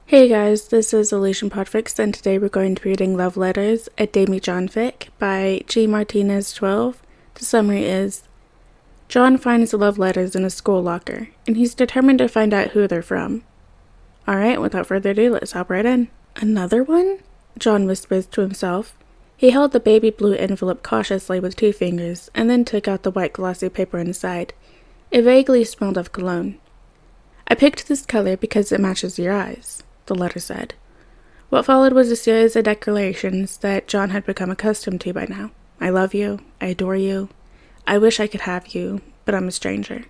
Hey guys, this is PODFIC, and today we're going to be reading Love Letters, a Damijon fic by G. Martinez 12. The summary is, John finds the love letters in a school locker, and he's determined to find out who they're from. Alright, without further ado, let's hop right in. Another one? John whispers to himself. He held the baby blue envelope cautiously with 2 fingers, and then took out the white glossy paper inside. It vaguely smelled of cologne. I picked this color because it matches your eyes, the letter said. What followed was a series of declarations that John had become accustomed to by now. I love you. I adore you. I wish I could have you, but I'm a stranger.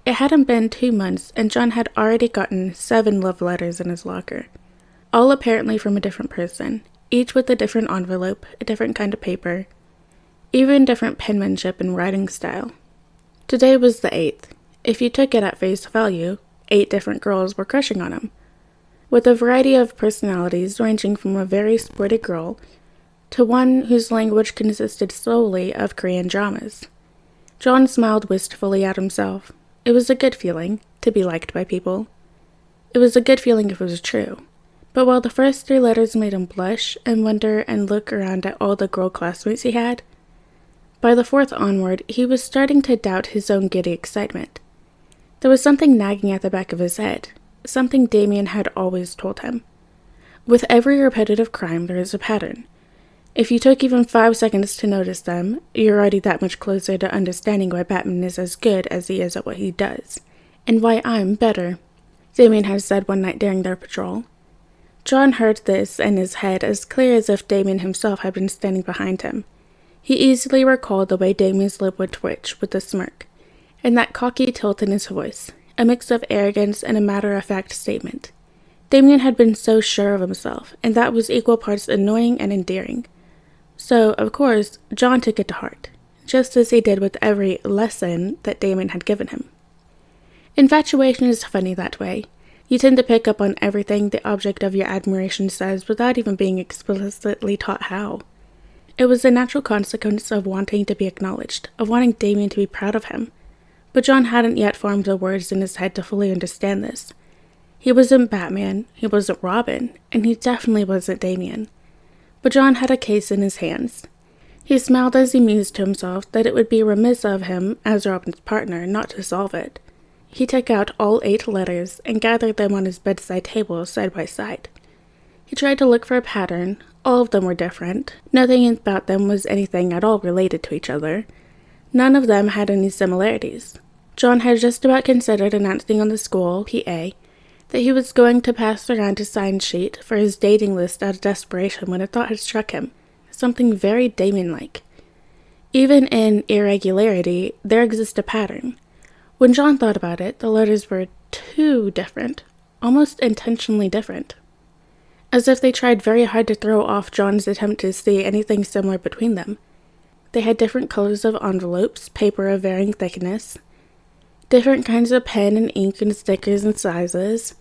It hadn't been 2 months, and John had already gotten 7 love letters in his locker, all apparently from a different person, each with a different envelope, a different kind of paper, even different penmanship and writing style. Today was the 8th. If you took it at face value, 8 different girls were crushing on him, with a variety of personalities ranging from a very sporty girl to one whose language consisted solely of Korean dramas. John smiled wistfully at himself. It was a good feeling to be liked by people. It was a good feeling if it was true. But while the first 3 letters made him blush and wonder and look around at all the girl classmates he had, by the 4th onward, he was starting to doubt his own giddy excitement. There was something nagging at the back of his head, something Damian had always told him. With every repetitive crime, there is a pattern. If you took even 5 seconds to notice them, you're already that much closer to understanding why Batman is as good as he is at what he does, and why I'm better, Damian had said one night during their patrol. John heard this in his head as clear as if Damian himself had been standing behind him. He easily recalled the way Damian's lip would twitch with a smirk, and that cocky tilt in his voice, a mix of arrogance and a matter-of-fact statement. Damian had been so sure of himself, and that was equal parts annoying and endearing. So, of course, John took it to heart, just as he did with every lesson that Damian had given him. Infatuation is funny that way. You tend to pick up on everything the object of your admiration says without even being explicitly taught how. It was a natural consequence of wanting to be acknowledged, of wanting Damian to be proud of him. But John hadn't yet formed the words in his head to fully understand this. He wasn't Batman, he wasn't Robin, and he definitely wasn't Damian. But John had a case in his hands. He smiled as he mused to himself that it would be remiss of him, as Robin's partner, not to solve it. He took out all 8 letters and gathered them on his bedside table side by side. He tried to look for a pattern. All of them were different. Nothing about them was anything at all related to each other. None of them had any similarities. John had just about considered announcing on the school PA that he was going to pass around a sign sheet for his dating list out of desperation when a thought had struck him, something very Damian-like. Even in irregularity, there exists a pattern. When John thought about it, the letters were too different, almost intentionally different, as if they tried very hard to throw off John's attempt to see anything similar between them. They had different colors of envelopes, paper of varying thickness, different kinds of pen and ink and stickers and sizes.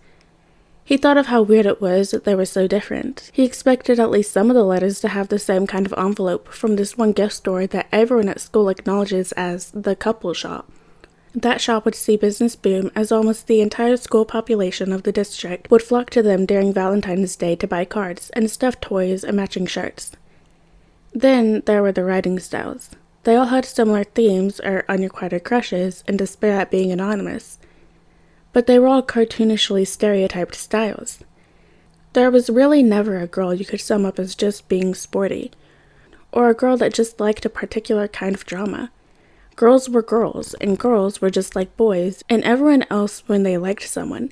He thought of how weird it was that they were so different. He expected at least some of the letters to have the same kind of envelope from this one gift store that everyone at school acknowledges as the couple shop. That shop would see business boom as almost the entire school population of the district would flock to them during Valentine's Day to buy cards and stuffed toys and matching shirts. Then there were the writing styles. They all had similar themes or unrequited crushes and despair at being anonymous, but they were all cartoonishly stereotyped styles. There was really never a girl you could sum up as just being sporty, or a girl that just liked a particular kind of drama. Girls were girls, and girls were just like boys and everyone else when they liked someone.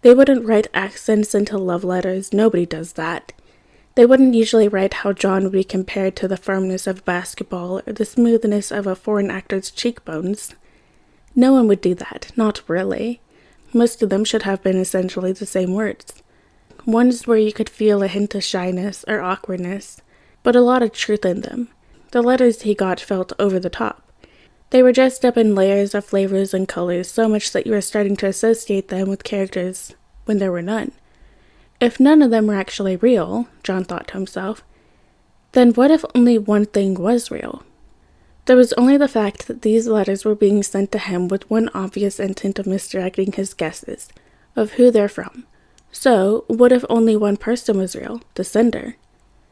They wouldn't write accents into love letters, nobody does that. They wouldn't usually write how John would be compared to the firmness of basketball or the smoothness of a foreign actor's cheekbones. No one would do that, not really. Most of them should have been essentially the same words. Ones where you could feel a hint of shyness or awkwardness, but a lot of truth in them. The letters he got felt over the top. They were dressed up in layers of flavors and colors so much that you were starting to associate them with characters when there were none. If none of them were actually real, John thought to himself, then what if only one thing was real? There was only the fact that these letters were being sent to him with one obvious intent of misdirecting his guesses of who they're from, So, what if only one person was real, the sender?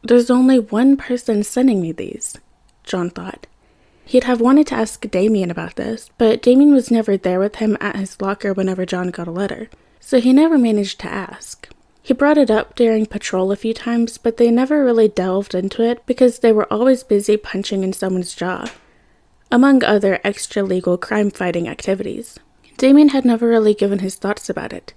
There's only one person sending me these, John thought. He'd have wanted to ask Damian about this, but Damian was never there with him at his locker whenever John got a letter, so he never managed to ask. He brought it up during patrol a few times, but they never really delved into it because they were always busy punching in someone's jaw, among other extra-legal crime-fighting activities. Damian had never really given his thoughts about it,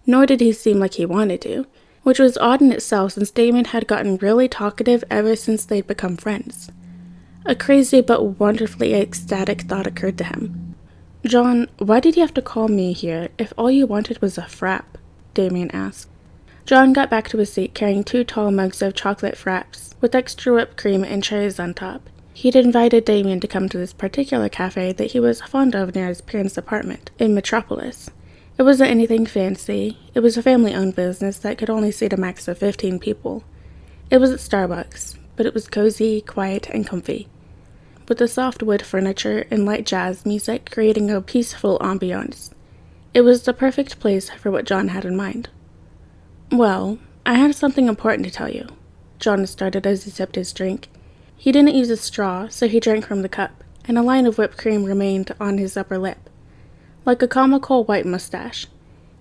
nor did he seem like he wanted to, which was odd in itself since Damian had gotten really talkative ever since they'd become friends. A crazy but wonderfully ecstatic thought occurred to him. "John, why did you have to call me here if all you wanted was a frap?" Damian asked. John got back to his seat carrying 2 tall mugs of chocolate fraps with extra whipped cream and cherries on top. He'd invited Damian to come to this particular cafe that he was fond of near his parents' apartment in Metropolis. It wasn't anything fancy. It was a family-owned business that could only seat a max of 15 people. It was at Starbucks, but it was cozy, quiet, and comfy, with the soft wood furniture and light jazz music creating a peaceful ambiance. It was the perfect place for what John had in mind. "Well, I had something important to tell you," John started as he sipped his drink. He didn't use a straw, so he drank from the cup, and a line of whipped cream remained on his upper lip, like a comical white mustache.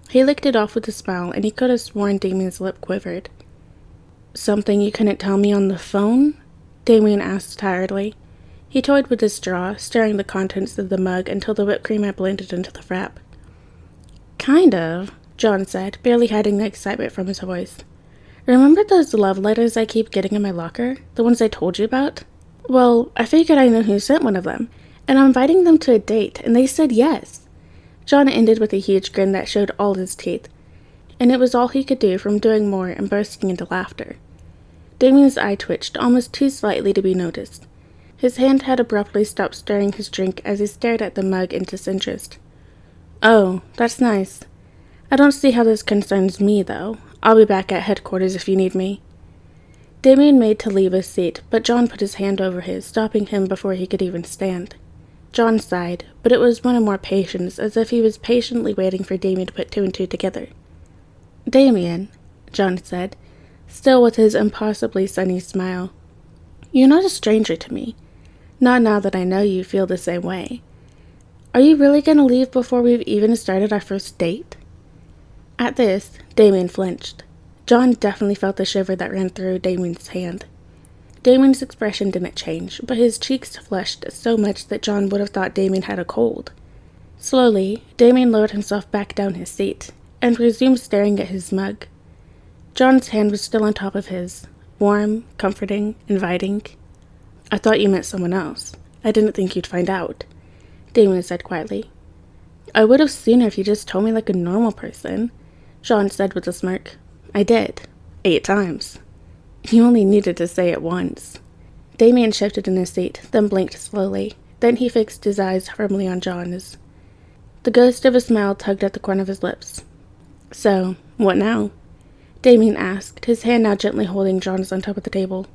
He licked it off with a smile, and he could have sworn Damian's lip quivered. "Something you couldn't tell me on the phone?" Damian asked tiredly. He toyed with the straw, stirring the contents of the mug until the whipped cream had blended into the frap. "Kind of," John said, barely hiding the excitement from his voice. "Remember those love letters I keep getting in my locker? The ones I told you about? Well, I figured I knew who sent one of them, and I'm inviting them to a date, and they said yes." John ended with a huge grin that showed all his teeth, and it was all he could do from doing more and bursting into laughter. Damian's eye twitched almost too slightly to be noticed. His hand had abruptly stopped stirring his drink as he stared at the mug in disinterest. "Oh, that's nice. I don't see how this concerns me, though. I'll be back at headquarters if you need me." Damian made to leave his seat, but John put his hand over his, stopping him before he could even stand. John sighed, but it was one of more patience, as if he was patiently waiting for Damian to put 2 and 2 together. "Damian," John said, still with his impossibly sunny smile, "you're not a stranger to me. Not now that I know you feel the same way. Are you really going to leave before we've even started our first date?" At this, Damian flinched. John definitely felt the shiver that ran through Damian's hand. Damian's expression didn't change, but his cheeks flushed so much that John would have thought Damian had a cold. Slowly, Damian lowered himself back down his seat, and resumed staring at his mug. John's hand was still on top of his, warm, comforting, inviting. "I thought you meant someone else. I didn't think you'd find out," Damian said quietly. "I would have sooner if you just told me like a normal person," John said with a smirk. "I did. 8 times. You only needed to say it once." Damian shifted in his seat, then blinked slowly. Then he fixed his eyes firmly on John's. The ghost of a smile tugged at the corner of his lips. "So, what now?" Damian asked, his hand now gently holding John's on top of the table.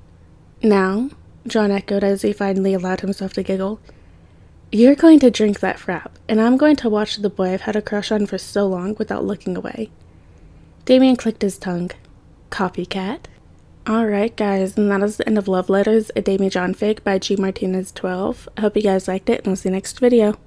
"Now?" John echoed as he finally allowed himself to giggle. "You're going to drink that frap, and I'm going to watch the boy I've had a crush on for so long without looking away." Damian clicked his tongue. Copycat. Alright guys, and that is the end of Love Letters, a Damijon fic by G Martinez 12. I hope you guys liked it, and I'll see you next video.